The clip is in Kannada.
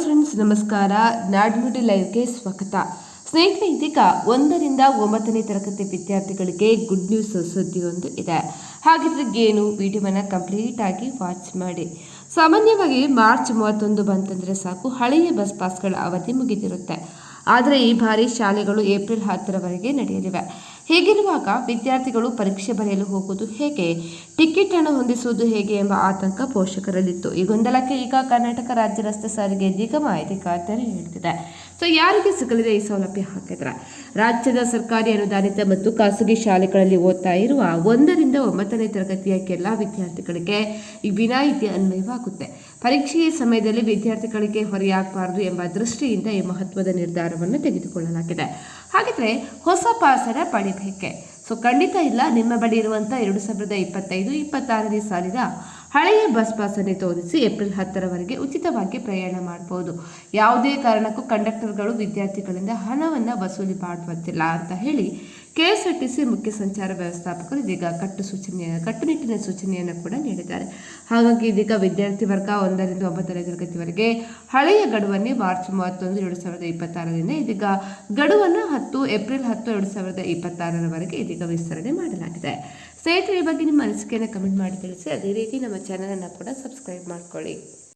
ಫ್ರೆಂಡ್ಸ್, ನಮಸ್ಕಾರ. ನಾಡ್ನುಡಿ ಲೈವ್ಗೆ ಸ್ವಾಗತ. ಸ್ನೇಹಿತರೆ, ಇದೀಗ 1ರಿಂದ 9ನೇ ತರಗತಿ ವಿದ್ಯಾರ್ಥಿಗಳಿಗೆ ಗುಡ್ ನ್ಯೂಸ್ ಸುದ್ದಿಯೊಂದು ಇದೆ. ಹಾಗಿದ್ರೆ ಏನು, ವಿಡಿಯೋವನ್ನು ಕಂಪ್ಲೀಟ್ ಆಗಿ ವಾಚ್ ಮಾಡಿ. ಸಾಮಾನ್ಯವಾಗಿ ಮಾರ್ಚ್ 31 ಬಂತಂದ್ರೆ ಸಾಕು, ಹಳೆಯ ಬಸ್ ಪಾಸ್ಗಳ ಅವಧಿ ಮುಗಿದಿರುತ್ತೆ. ಆದರೆ ಈ ಬಾರಿ ಶಾಲೆಗಳು ಏಪ್ರಿಲ್ 10ರವರೆಗೆ ನಡೆಯಲಿವೆ. ಹೀಗಿರುವಾಗ ವಿದ್ಯಾರ್ಥಿಗಳು ಪರೀಕ್ಷೆ ಬರೆಯಲು ಹೋಗುವುದು ಹೇಗೆ, ಟಿಕೆಟ್ ಹಣ ಹೊಂದಿಸುವುದು ಹೇಗೆ ಎಂಬ ಆತಂಕ ಪೋಷಕರಲ್ಲಿತ್ತು. ಈ ಗೊಂದಲಕ್ಕೆ ಈಗ ಕರ್ನಾಟಕ ರಾಜ್ಯ ರಸ್ತೆ ಸಾರಿಗೆ ನಿಗಮ ಖಾತರಿ ನೀಡುತ್ತಿದೆ. ಸೊ ಯಾರಿಗೆ ಸಿಗಲಿದೆ ಈ ಸೌಲಭ್ಯ ಹಾಕಿದ್ರೆ? ರಾಜ್ಯದ ಸರ್ಕಾರಿ ಅನುದಾನಿತ ಮತ್ತು ಖಾಸಗಿ ಶಾಲೆಗಳಲ್ಲಿ ಓದ್ತಾ ಇರುವ 1ರಿಂದ 9ನೇ ತರಗತಿಯ ಎಲ್ಲ ವಿದ್ಯಾರ್ಥಿಗಳಿಗೆ ಈ ವಿನಾಯಿತಿ ಅನ್ವಯವಾಗುತ್ತೆ. ಪರೀಕ್ಷೆಯ ಸಮಯದಲ್ಲಿ ವಿದ್ಯಾರ್ಥಿಗಳಿಗೆ ಹೊರೆಯಾಗಬಾರದು ಎಂಬ ದೃಷ್ಟಿಯಿಂದ ಈ ಮಹತ್ವದ ನಿರ್ಧಾರವನ್ನು ತೆಗೆದುಕೊಳ್ಳಲಾಗಿದೆ. ಹಾಗಿದ್ರೆ ಹೊಸ ಪಾಸರ ಪಡಿಬೇಕೆ? ಸೊ ಖಂಡಿತ ಇಲ್ಲ. ನಿಮ್ಮ ಬಳಿ ಇರುವಂಥ 2025-26ನೇ ಸಾಲಿನ ಹಳೆಯ ಬಸ್ ಪಾಸನ್ನು ತೋರಿಸಿ ಏಪ್ರಿಲ್ 10ರವರೆಗೆ ಉಚಿತವಾಗಿ ಪ್ರಯಾಣ ಮಾಡಬಹುದು. ಯಾವುದೇ ಕಾರಣಕ್ಕೂ ಕಂಡಕ್ಟರ್ಗಳು ವಿದ್ಯಾರ್ಥಿಗಳಿಂದ ಹಣವನ್ನು ವಸೂಲಿ ಮಾಡುವಂತಿಲ್ಲ ಅಂತ ಹೇಳಿ ಕೆಎಸ್ಆರ್ಟಿಸಿ ಮುಖ್ಯ ಸಂಚಾರ ವ್ಯವಸ್ಥಾಪಕರು ಇದೀಗ ಕಟ್ಟುನಿಟ್ಟಿನ ಸೂಚನೆಯನ್ನು ಕೂಡ ನೀಡಿದ್ದಾರೆ. ಹಾಗಾಗಿ ಇದೀಗ ವಿದ್ಯಾರ್ಥಿ ವರ್ಗ 1ರಿಂದ 9ನೇ ತರಗತಿವರೆಗೆ ಹಳೆಯ ಗಡುವನ್ನೇ ಮಾರ್ಚ್ 31, 2026ರಿಂದ ಇದೀಗ ಗಡುವನ್ನು ಏಪ್ರಿಲ್ 10, 2026ರವರೆಗೆ ಇದೀಗ ವಿಸ್ತರಣೆ ಮಾಡಲಾಗಿದೆ. ಸ್ನೇಹಿತರೆ, ಈ ಬಗ್ಗೆ ನಿಮ್ಮ ಅನಿಸಿಕೆಯನ್ನು ಕಮೆಂಟ್ ಮಾಡಿ ತಿಳಿಸಿ. ಅದೇ ರೀತಿ ನಮ್ಮ ಚಾನಲನ್ನು ಕೂಡ ಸಬ್ಸ್ಕ್ರೈಬ್ ಮಾಡ್ಕೊಳ್ಳಿ.